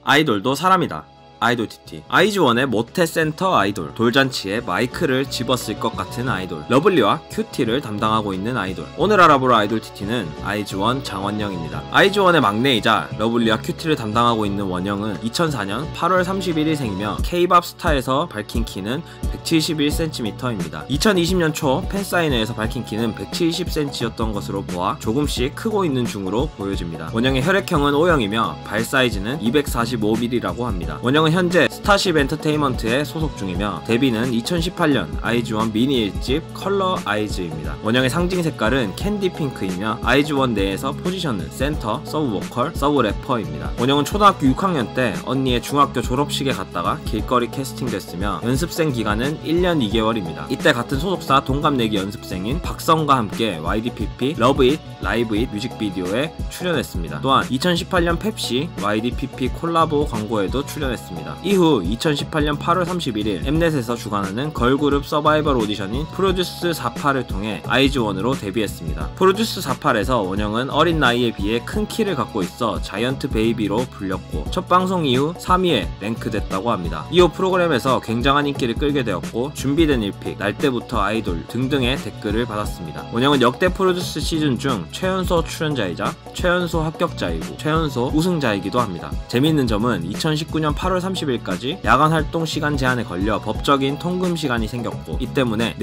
아이돌도 사람이다. 아이돌 TT. 아이즈원의 모태 센터 아이돌, 돌잔치에 마이크를 집었을 것 같은 아이돌, 러블리와 큐티를 담당하고 있는 아이돌. 오늘 알아볼 아이돌 TT는 아이즈원 장원영입니다. 아이즈원의 막내이자 러블리와 큐티를 담당하고 있는 원영은 2004년 8월 31일생이며 K-팝 스타에서 밝힌 키는 171cm입니다. 2020년 초 팬사인회에서 밝힌 키는 170cm였던 것으로 보아 조금씩 크고 있는 중으로 보여집니다. 원영의 혈액형은 O형이며 발 사이즈는 245mm라고 합니다. 원영은 현재 스타쉽 엔터테인먼트에 소속 중이며 데뷔는 2018년 아이즈원 미니 1집 컬러 아이즈입니다. 원영의 상징 색깔은 캔디 핑크이며 아이즈원 내에서 포지션은 센터, 서브 보컬, 서브 래퍼입니다. 원영은 초등학교 6학년 때 언니의 중학교 졸업식에 갔다가 길거리 캐스팅됐으며 연습생 기간은 1년 2개월입니다. 이때 같은 소속사 동갑내기 연습생인 박성과 함께 YDPP 러브 잇 라이브 잇 뮤직비디오에 출연했습니다. 또한 2018년 펩시 YDPP 콜라보 광고에도 출연했습니다. 이후 2018년 8월 31일 엠넷에서 주관하는 걸그룹 서바이벌 오디션인 프로듀스 48을 통해 아이즈원으로 데뷔했습니다. 프로듀스 48에서 원영은 어린 나이에 비해 큰 키를 갖고 있어 자이언트 베이비로 불렸고 첫 방송 이후 3위에 랭크됐다고 합니다. 이후 프로그램에서 굉장한 인기를 끌게 되었고 준비된 1픽, 날 때부터 아이돌 등등의 댓글을 받았습니다. 원영은 역대 프로듀스 시즌 중 최연소 출연자이자 최연소 합격자이고 최연소 우승자이기도 합니다. 재미있는 점은 2019년 8월 30일까지 야간 활동 시간 제한에 걸려 법적인 통금 시간이 생겼고 이 때문에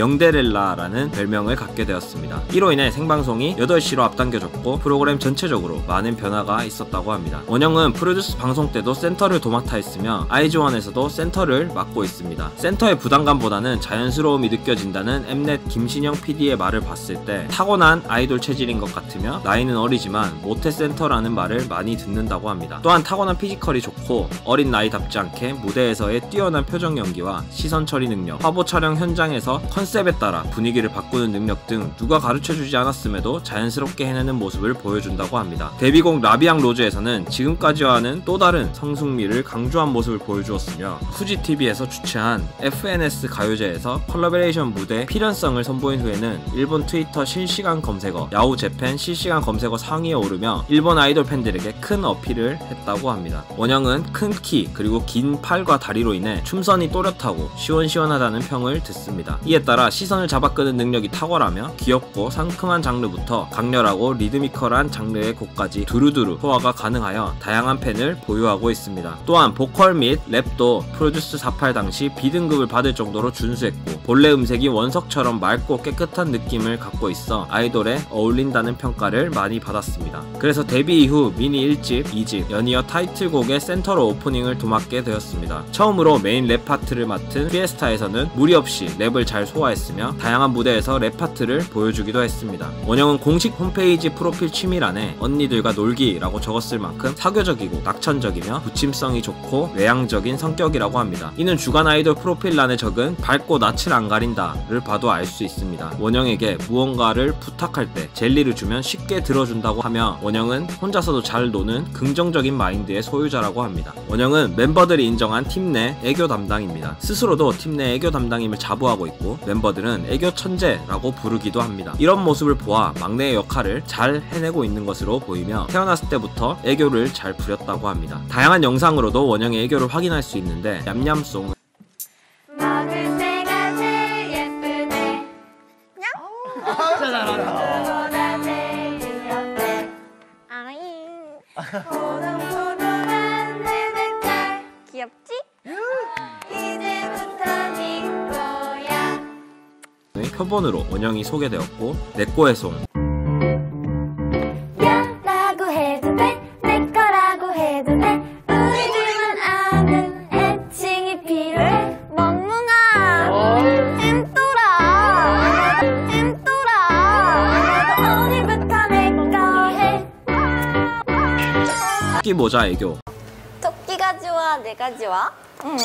명데렐라라는 별명을 갖게 되었습니다. 이로 인해 생방송이 8시로 앞당겨졌고 프로그램 전체적으로 많은 변화가 있었다고 합니다. 원영은 프로듀스 방송 때도 센터를 도맡아 했으며 아이즈원에서도 센터를 맡고 있습니다. 센터의 부담감보다는 자연스러움이 느껴진다는 엠넷 김신영 PD의 말을 봤을 때 타고난 아이돌 체질인 것 같으며 나이는 어리지만 모태 센터라는 말을 많이 듣는다고 합니다. 또한 타고난 피지컬이 좋고 어린 나이답지 않게 무대에서의 뛰어난 표정 연기와 시선 처리 능력, 화보 촬영 현장에서 컨셉에 따라 분위기를 바꾸는 능력 등 누가 가르쳐주지 않았음에도 자연스럽게 해내는 모습을 보여준다고 합니다. 데뷔곡 라비앙 로즈에서는 지금까지와는 또 다른 성숙미를 강조한 모습을 보여주었으며 후지TV에서 주최한 FNS 가요제에서 컬러베레이션 무대 필연성을 선보인 후에는 일본 트위터 실시간 검색어, 야후 재팬 실시간 검색어 상위에 오르며 일본 아이돌 팬들에게 큰 어필을 했다고 합니다. 원영은 큰 키 그리고 긴 팔과 다리로 인해 춤선이 또렷하고 시원시원하다는 평을 듣습니다. 이에 따라 시선을 잡아끄는 능력이 탁월하며 귀엽고 상큼한 장르부터 강렬하고 리드미컬한 장르의 곡까지 두루두루 소화가 가능하여 다양한 팬을 보유하고 있습니다. 또한 보컬 및 랩도 프로듀스 48 당시 B등급을 받을 정도로 준수했고 본래 음색이 원석처럼 맑고 깨끗한 느낌을 갖고 있어 아이돌에 어울린다는 평가를 많이 받았습니다. 그래서 데뷔 이후 미니 1집, 2집 연이어 타이틀곡의 센터로 오프닝을 도맡게 되었습니다. 처음으로 메인 랩 파트를 맡은 피에스타에서는 무리 없이 랩을 잘 소화했으며 다양한 무대에서 랩 파트를 보여주기도 했습니다. 원영은 공식 홈페이지 프로필 취미란에 언니들과 놀기라고 적었을 만큼 사교적이고 낙천적이며 부침성이 좋고 외향적인 성격이라고 합니다. 이는 주간 아이돌 프로필란에 적은 밝고 낯을 안 가린다를 봐도 알 수 있습니다. 원영에게 무언가를 부탁할 때 젤리를 주면 쉽게 들어준다고 하며 원영은 혼자서도 잘 노는 긍정적인 마인드의 소유자라고 합니다. 원영은 멤버들이 인정한 팀 내 애교 담당입니다. 스스로도 팀 내 애교 담당임을 자부하고 있고 멤버들은 애교 천재라고 부르기도 합니다. 이런 모습을 보아 막내의 역할을 잘 해내고 있는 것으로 보이며 태어났을 때부터 애교를 잘 부렸다고 합니다. 다양한 영상으로도 원영의 애교를 확인할 수 있는데 냠냠송 포동포동한 내 색깔 귀엽지? 이제부터 네 거야. 표본으로 원영이 소개되었고 내꺼의 송 야라고 해도 돼, 내 거라고 해도 돼. 우리들만 아는 애칭이 필요해. 멍멍아 햄또라 오늘부터 내 거 해. 토끼 모자 애교 토끼가 좋아 내가 좋아? 응?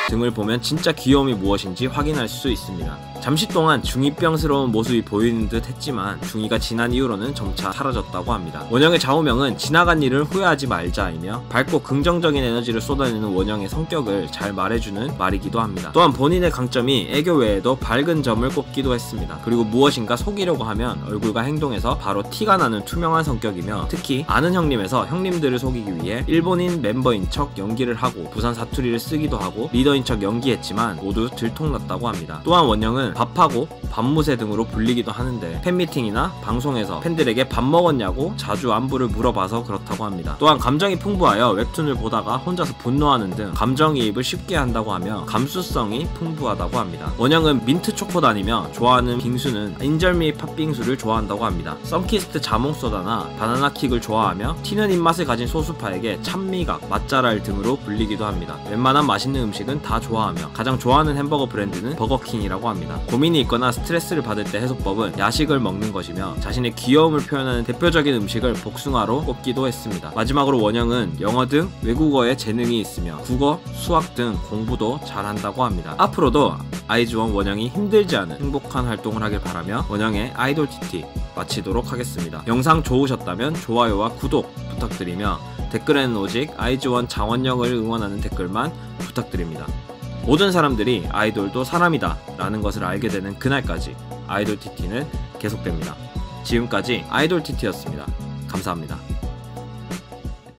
등을 보면 진짜 귀여움이 무엇인지 확인할 수 있습니다. 잠시 동안 중2병스러운 모습이 보이는 듯 했지만 중2가 지난 이후로는 점차 사라졌다고 합니다. 원영의 좌우명은 지나간 일을 후회하지 말자이며 밝고 긍정적인 에너지를 쏟아내는 원영의 성격을 잘 말해주는 말이기도 합니다. 또한 본인의 강점이 애교 외에도 밝은 점을 꼽기도 했습니다. 그리고 무엇인가 속이려고 하면 얼굴과 행동에서 바로 티가 나는 투명한 성격이며 특히 아는 형님에서 형님들을 속이기 위해 일본인 멤버인 척 연기를 하고 부산 사투리를 쓰기도 하고 리더인 척 연기했지만 모두 들통났다고 합니다. 또한 원영은 밥하고 밥무새 등으로 불리기도 하는데 팬미팅이나 방송에서 팬들에게 밥 먹었냐고 자주 안부를 물어봐서 그렇다고 합니다. 또한 감정이 풍부하여 웹툰을 보다가 혼자서 분노하는 등 감정이입을 쉽게 한다고 하며 감수성이 풍부하다고 합니다. 원영은 민트 초코다니며 좋아하는 빙수는 인절미 팥빙수를 좋아한다고 합니다. 썬키스트 자몽소다나 바나나킥을 좋아하며 튀는 입맛을 가진 소수파에게 찬미각, 맛잘알 등으로 불리기도 합니다. 웬만한 맛있는 음식은 다 좋아하며 가장 좋아하는 햄버거 브랜드는 버거킹이라고 합니다. 고민이 있거나 스트레스를 받을 때 해소법은 야식을 먹는 것이며 자신의 귀여움을 표현하는 대표적인 음식을 복숭아로 꼽기도 했습니다. 마지막으로 원영은 영어 등 외국어에 재능이 있으며 국어, 수학 등 공부도 잘한다고 합니다. 앞으로도 아이즈원 원영이 힘들지 않은 행복한 활동을 하길 바라며 원영의 아이돌 TT 마치도록 하겠습니다. 영상 좋으셨다면 좋아요와 구독 부탁드리며 댓글에는 오직 아이즈원 장원영을 응원하는 댓글만 부탁드립니다. 모든 사람들이 아이돌도 사람이다 라는 것을 알게 되는 그날까지 아이돌 TT는 계속됩니다. 지금까지 아이돌 TT였습니다. 감사합니다.